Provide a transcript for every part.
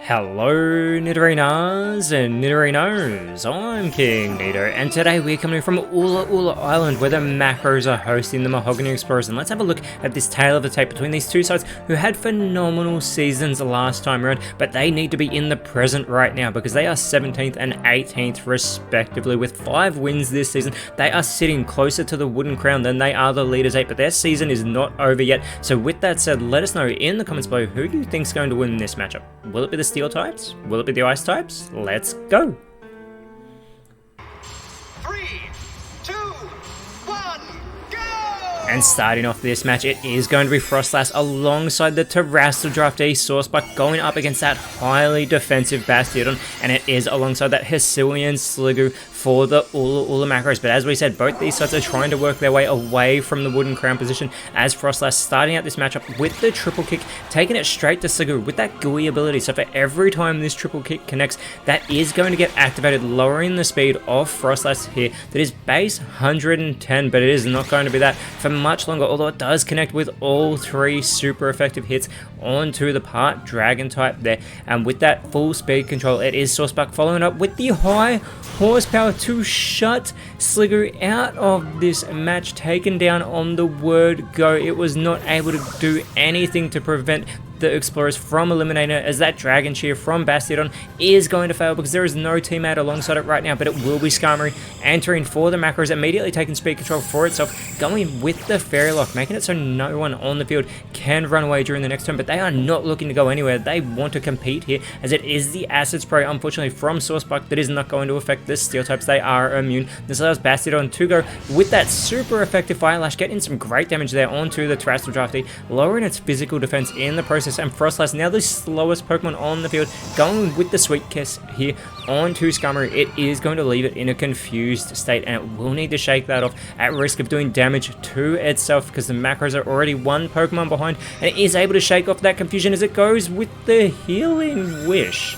Hello Nidorinas and Nidorinos, I'm KingNido, and today we're coming from Ula'Ula Island where the Macros are hosting the Mahogany Explorers, and let's have a look at this tale of the tape between these two sides who had phenomenal seasons last time around, but they need to be in the present right now because they are 17th and 18th respectively with 5 wins this season. They are sitting closer to the wooden crown than they are the leaders 8, but their season is not over yet. So with that said, let us know in the comments below who do you think is going to win this matchup. Will it be the Steel types? Will it be the Ice types? Let's go! 3, 2, 1, go! And starting off this match, it is going to be Frostlass alongside the Terrestrial Draftee Saucebuck going up against that highly defensive Bastiodon, and it is alongside that Hisuian Sliggoo for the Ula'Ula Macros. But as we said, both these sides are trying to work their way away from the wooden crown position as Frostlass starting out this matchup with the triple kick, taking it straight to Sliggoo with that gooey ability. So for every time this triple kick connects, that is going to get activated, lowering the speed of Frostlass here. That is base 110, but it is not going to be that for much longer, although it does connect with all 3 super effective hits onto the part Dragon type there. And with that full speed control, it is Saucebuck following up with the high horsepower to shut Sliggoo out of this match, taken down on the word go. It was not able to do anything to prevent the Explorers from eliminating it, as that Dragon Cheer from Bastiodon is going to fail because there is no teammate alongside it right now, but it will be Skarmory entering for the Macros, immediately taking speed control for itself, going with the Fairy Lock, making it so no one on the field can run away during the next turn, but they are not looking to go anywhere. They want to compete here, as it is the Acid Spray, unfortunately, from Saucebuck that is not going to affect the Steel types. They are immune. This allows Bastiodon to go with that super effective Fire Lash, getting some great damage there onto the Terrestrial Draftee, lowering its physical defense in the process. And Frostlass, now the slowest Pokemon on the field, going with the Sweet Kiss here onto Skarmory. It is going to leave it in a confused state, and it will need to shake that off at risk of doing damage to itself because the Macros are already 1 Pokemon behind, and it is able to shake off that confusion as it goes with the Healing Wish.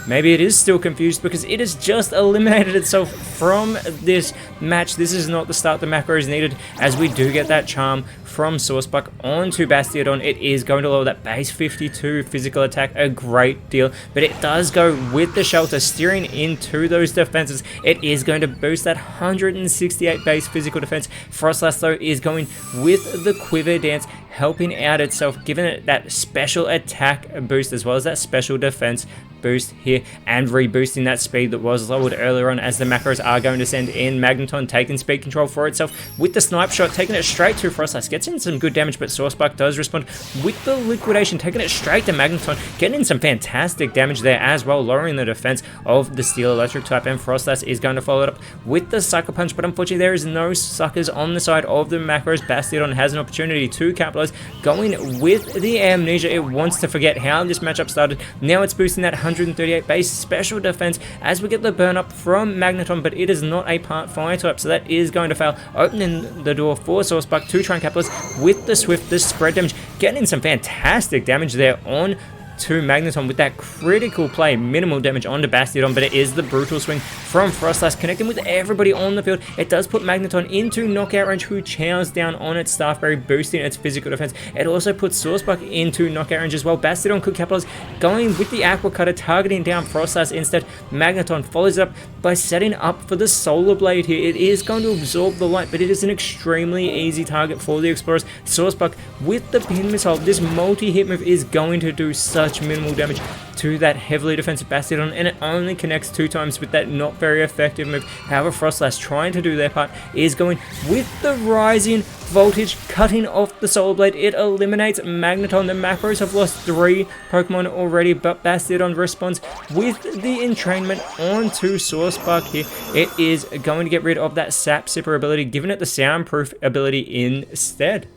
Maybe it is still confused because it has just eliminated itself from this match. This is not the start the Macros needed, as we do get that Charm from Saucebuck onto Bastiodon. It is going to lower that base 52 physical attack a great deal, but it does go with the Shelter, steering into those defenses. It is going to boost that 168 base physical defense. Frostlass, though, is going with the Quiver Dance, helping out itself, giving it that special attack boost as well as that special defense boost here, and reboosting that speed that was lowered earlier on, as the Macros are going to send in Magneton, taking speed control for itself with the Snipe Shot, taking it straight to Frostlass, gets in some good damage, but Saucebuck does respond with the Liquidation, taking it straight to Magneton, getting in some fantastic damage there as well, lowering the defense of the Steel Electric type, and Frostlass is going to follow it up with the Sucker Punch, but unfortunately there is no suckers on the side of the Macros. Bastiodon has an opportunity to capitalize, going with the Amnesia. It wants to forget how this matchup started. Now it's boosting that 138 base special defense as we get the burn up from Magneton, but it is not a part Fire type, so that is going to fail, opening the door for Saucebuck to try and capitalize with the Swift, the spread damage, getting some fantastic damage there on to Magneton with that critical play, minimal damage onto Bastiodon, but it is the brutal swing from Frostlass, connecting with everybody on the field. It does put Magneton into knockout range, who chows down on its Staffberry, boosting its physical defense. It also puts Saucebuck into knockout range as well. Bastiodon could capitalize, going with the Aqua Cutter, targeting down Frostlass instead. Magneton follows it up by setting up for the Solar Blade here. It is going to absorb the light, but it is an extremely easy target for the Explorers. Saucebuck with the Pin Missile, this multi-hit move is going to do such minimal damage to that heavily defensive Bastiodon, and it only connects 2 times with that not very effective move. However, Frostlass, trying to do their part, is going with the Rising Voltage, cutting off the Solar Blade. It eliminates Magneton. The Macros have lost 3 Pokemon already, but Bastiodon responds with the Entrainment onto Saucebuck here. It is going to get rid of that Sap Sipper ability, giving it the Soundproof ability instead.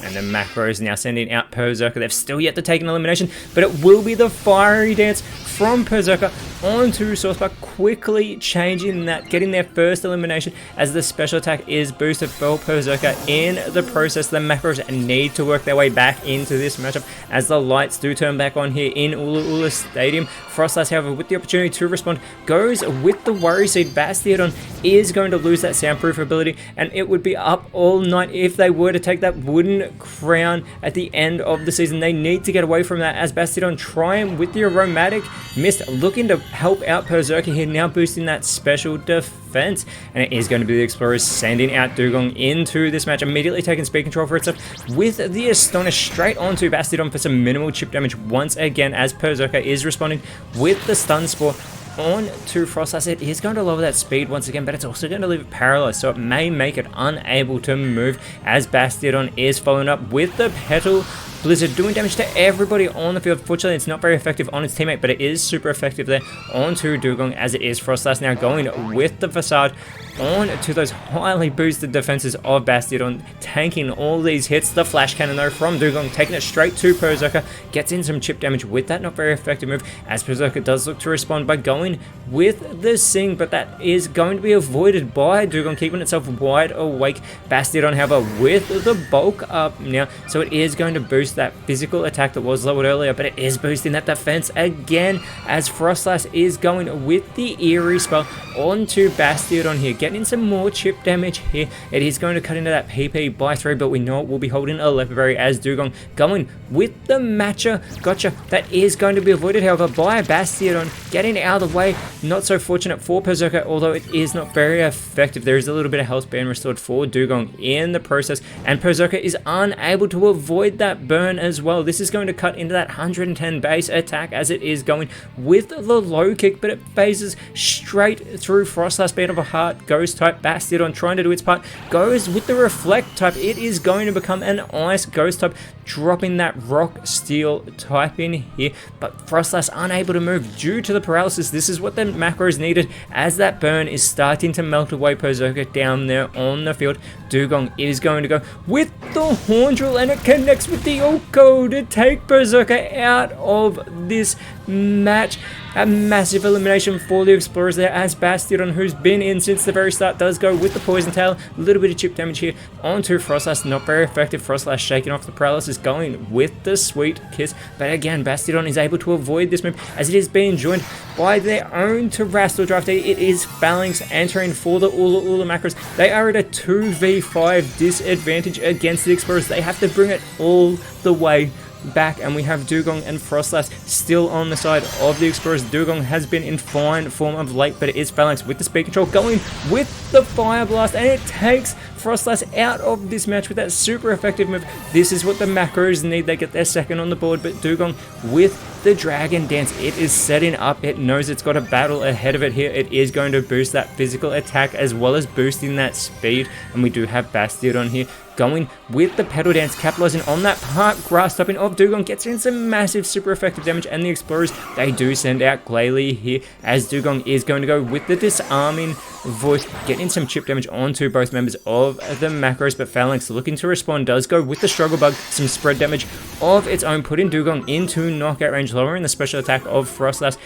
And the Macros now sending out Berserker. They've still yet to take an elimination, but it will be the Fiery Dance from Berserker onto Saucebuck, quickly changing that, getting their first elimination as the special attack is boosted for Berserker. In the process, the Macros need to work their way back into this matchup as the lights do turn back on here in Ula'Ula Stadium. Frostlass, however, with the opportunity to respond, goes with the Worry Seed. Bastiodon is going to lose that soundproof ability, and it would be up all night if they were to take that wooden crown at the end of the season. They need to get away from that as Bastiodon trying with the Aromatic Mist, looking to help out Berserker here, now boosting that special defense. And it is going to be the Explorers sending out Dugong into this match, immediately taking speed control for itself with the Astonish straight onto Bastiodon for some minimal chip damage once again as Berserker is responding with the Stun Spore on to Frostlass. It is going to lower that speed once again, but it's also going to leave it paralyzed, so it may make it unable to move as Bastiodon is following up with the Petal Blizzard, doing damage to everybody on the field. Fortunately, it's not very effective on its teammate, but it is super effective there onto Dugong as it is Frostlass now going with the Facade on to those highly boosted defenses of Bastiodon, tanking all these hits. The Flash Cannon though from Dugong, taking it straight to Berserker, gets in some chip damage with that not very effective move as Berserker does look to respond by going with the Sing, but that is going to be avoided by Dugong, keeping itself wide awake. Bastiodon, however, with the bulk up now, so it is going to boost that physical attack that was lowered earlier, but it is boosting that defense again as Frostlass is going with the Eerie spell onto Bastiodon here, getting some more chip damage here. It is going to cut into that PP by 3, but we know it will be holding a Leopard Berry as Dugong going with the Matcha. Gotcha. That is going to be avoided, however, by Bastiodon, getting out of the way. Not so fortunate for Berserker, although it is not very effective. There is a little bit of health being restored for Dugong in the process, and Berserker is unable to avoid that burn as well. This is going to cut into that 110 base attack as it is going with the low kick, but it phases straight through Frostlass, being of a heart Ghost type. Bastiodon trying to do its part, goes with the Reflect type. It is going to become an Ice Ghost type, dropping that Rock Steel type in here, but Frostlass unable to move due to the paralysis. This is what the macros needed as that burn is starting to melt away Berserker down there on the field. Dugong is going to go with the Horn Drill, and it connects with the Oko to take Berserker out of this match. A massive elimination for the Explorers there as Bastiodon, who's been in since the very start, does go with the Poison Tail. A little bit of chip damage here onto Frostlass, not very effective. Frostlass shaking off the paralysis, going with the Sweet Kiss, but again Bastiodon is able to avoid this move as it is being joined by their own Terrestrial Draftee. It is Phalanx entering for the Ula'Ula Macros. They are at a 2v5 disadvantage against the Explorers. They have to bring it all the way back, and we have Dugong and Frostlass still on the side of the Explorers. Dugong has been in fine form of late, but it is Phalanx with the speed control going with the Fire Blast, and it takes Frostlass out of this match with that super effective move. This is what the macros need. They get their second on the board, but Dugong with the Dragon Dance, it is setting up. It knows it's got a battle ahead of it here. It is going to boost that physical attack as well as boosting that speed, and we do have Bastiodon here going with the Petal Dance, capitalizing on that Park Grass typing of Dugong, gets in some massive super effective damage, and the Explorers, they do send out Glalie here as Dugong is going to go with the Disarming Voice, getting some chip damage onto both members of the macros, but Phalanx looking to respond does go with the Struggle Bug, some spread damage of its own, putting Dugong into knockout range, lowering the special attack of Frostlass.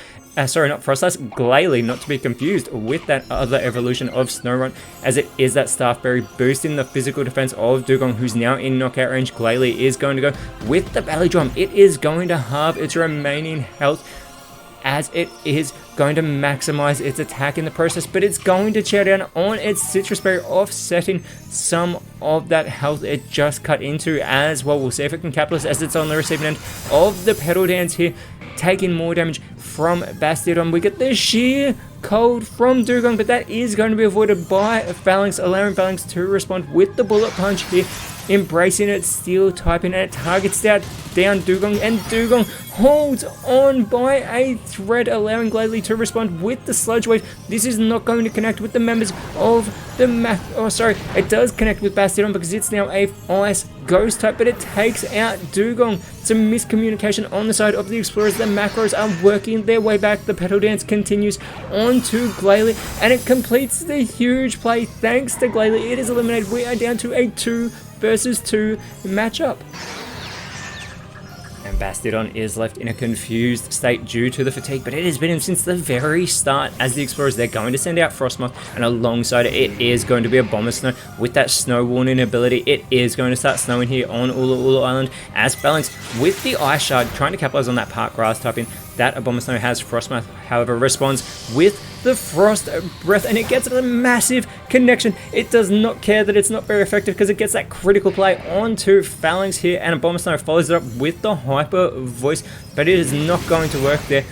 Sorry, not Frostlass, Glalie, not to be confused with that other evolution of Snorunt, as it is that Staffberry boosting the physical defense of Dugong, who's now in knockout range. Glalie is going to go with the Belly Drum. It is going to halve its remaining health as it is going to maximize its attack in the process, but it's going to chow down on its Citrus Berry, offsetting some of that health it just cut into as well. We'll see if it can capitalize as it's on the receiving end of the Petal Dance here, taking more damage from Bastiodon. We get the Sheer Cold from Dugong, but that is going to be avoided by Phalanx, allowing Phalanx to respond with the Bullet Punch here, embracing its Steel typing, and it targets down Dugong, and Dugong holds on by a thread, allowing Glalie to respond with the Sludge Wave. This is not going to connect with the members of the it does connect with Bastiodon because it's now a Ice Ghost type, but it takes out Dugong. Some miscommunication on the side of the Explorers. The macros are working their way back. The Petal Dance continues onto Glalie, and it completes the huge play. Thanks to Glalie, it is eliminated. We are down to a 2 versus 2 matchup. And Bastiodon is left in a confused state due to the fatigue, but it has been in since the very start. As the Explorers, they're going to send out Frostmoth, and alongside it is going to be a Bomber Snow with that Snow Warning ability. It is going to start snowing here on Ula'Ula Island as Phalanx with the Ice Shard trying to capitalize on that Park Grass typing that Abomasnow has. Frostmoth, however, responds with the Frost Breath, and it gets a massive connection. It does not care that it's not very effective because it gets that critical play onto Phalanx here, and Abomasnow follows it up with the Hyper Voice, but it is not going to work there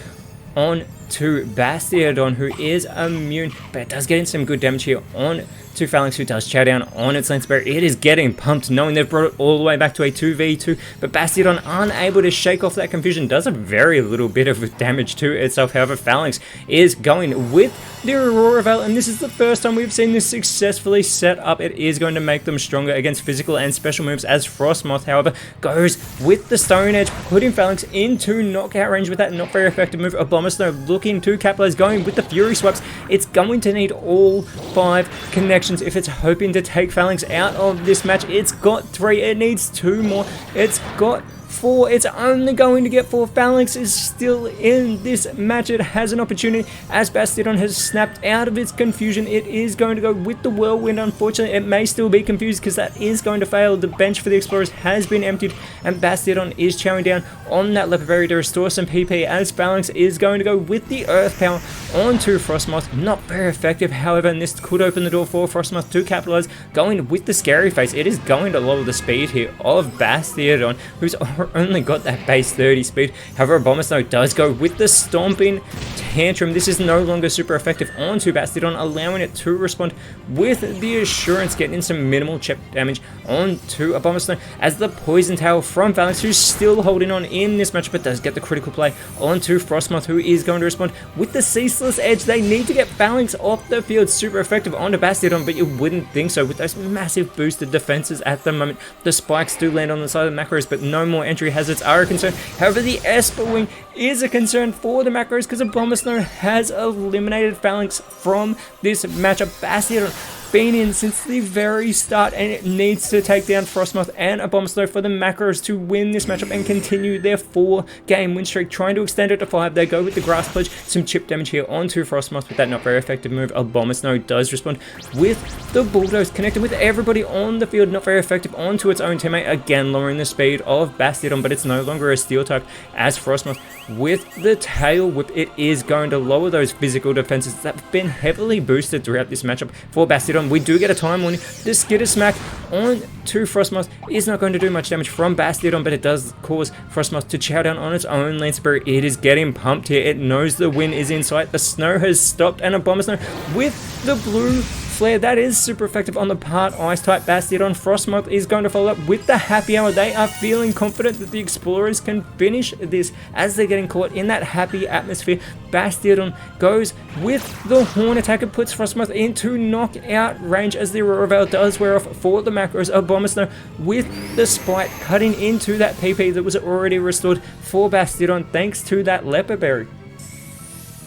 on to Bastiodon, who is immune, but it does get in some good damage here on to Phalanx, who does chow down on its Lance Bearer. It is getting pumped, knowing they've brought it all the way back to a 2v2, but Bastiodon, unable to shake off that confusion, does a very little bit of damage to itself. However, Phalanx is going with the Aurora Veil, and this is the first time we've seen this successfully set up. It is going to make them stronger against physical and special moves, as Frostmoth, however, goes with the Stone Edge, putting Phalanx into knockout range with that not very effective move. Abomasnow looking to capitalize, going with the Fury Swipes. It's going to need all 5 connections if it's hoping to take Phalanx out of this match. It's got 3, it needs 2 more, it's got 4, it's only going to get 4. Phalanx is still in this match. It has an opportunity as Bastiodon has snapped out of its confusion. It is going to go with the Whirlwind. Unfortunately, it may still be confused because that is going to fail. The bench for the Explorers has been emptied, and Bastiodon is chowing down on that Leopard Berry to restore some PP, as Phalanx is going to go with the Earth Power onto Frostmoth. Not very effective, however, and this could open the door for Frostmoth to capitalize, going with the Scary Face. It is going to lower the speed here of Bastiodon, who's only got that base 30 speed. However, Abomasnow does go with the Stomping Tantrum. This is no longer super effective onto Bastiodon, allowing it to respond with the Assurance, getting in some minimal chip damage onto Abomasnow, as the Poison Tail from Phalanx, who's still holding on in this match, but does get the critical play onto Frostmoth, who is going to respond with the Ceaseless Edge. They need to get Phalanx off the field. Super effective onto Bastiodon, but you wouldn't think so with those massive boosted defenses at the moment. The spikes do land on the side of the Macros, but no more entry hazards are a concern. However, the Esper Wing is a concern for the Macros because Abomasnow has eliminated Phalanx from this matchup. Bastiodon been in since the very start, and it needs to take down Frostmoth and Abomasnow for the Macros to win this matchup and continue their 4-game win streak, trying to extend it to 5. They go with the Grass Pledge, some chip damage here onto Frostmoth with that not very effective move. Abomasnow does respond with the Bulldoze, connected with everybody on the field, not very effective onto its own teammate, again lowering the speed of Bastiodon, but it's no longer a Steel type, as Frostmoth with the Tail Whip, it is going to lower those physical defenses that have been heavily boosted throughout this matchup for Bastiodon. We do get a time warning. The Skitter Smack on to Frostmoth is not going to do much damage from Bastiodon, but it does cause Frostmoth to chow down on its own Lance Spirit. It is getting pumped here. It knows the win is in sight. The snow has stopped, and Abomasnow with the Blue Flare, that is super effective on the part Ice type Bastiodon. Frostmoth is going to follow up with the Happy Hour. They are feeling confident that the Explorers can finish this as they're getting caught in that happy atmosphere. Bastiodon goes with the Horn Attack. It puts Frostmoth into knockout range as the Aurora Veil does wear off for the Macros. Abomasnow with the Spite, cutting into that PP that was already restored for Bastiodon thanks to that Leopard Berry.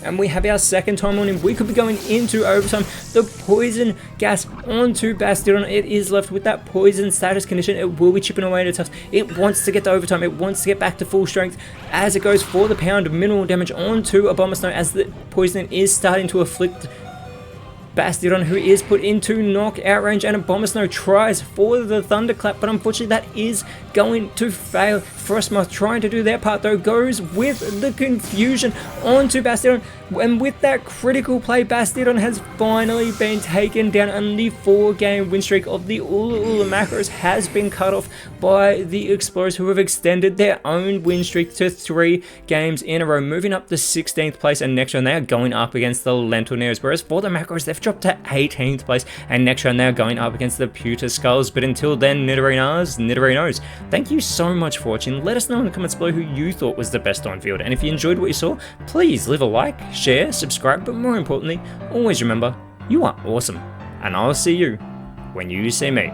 And we have our second time warning. We could be going into overtime. The Poison Gas onto Bastiodon. It is left with that Poison status condition. It will be chipping away at its health. It wants to get to overtime. It wants to get back to full strength as it goes for the pound minimal damage onto Abomasnow, as the poisoning is starting to afflict Bastiodon, who is put into knockout range, and Abomasnow tries for the Thunderclap, but unfortunately that is going to fail. Frostmoth trying to do their part though, goes with the confusion onto Bastiodon, and with that critical play, Bastiodon has finally been taken down, and the 4-game win streak of the Ula'Ula Macros has been cut off by the Explorers, who have extended their own win streak to 3 games in a row, moving up to 16th place, and next round they are going up against the Lentilneers, whereas for the Macros they've dropped to 18th place, and next round they are going up against the Pewter Skulls. But until then, Nidorinas, Nidorinos, thank you so much for watching. Let us know in the comments below who you thought was the best on field, and if you enjoyed what you saw, please leave a like, share, subscribe, but more importantly, always remember, you are awesome, and I'll see you when you see me.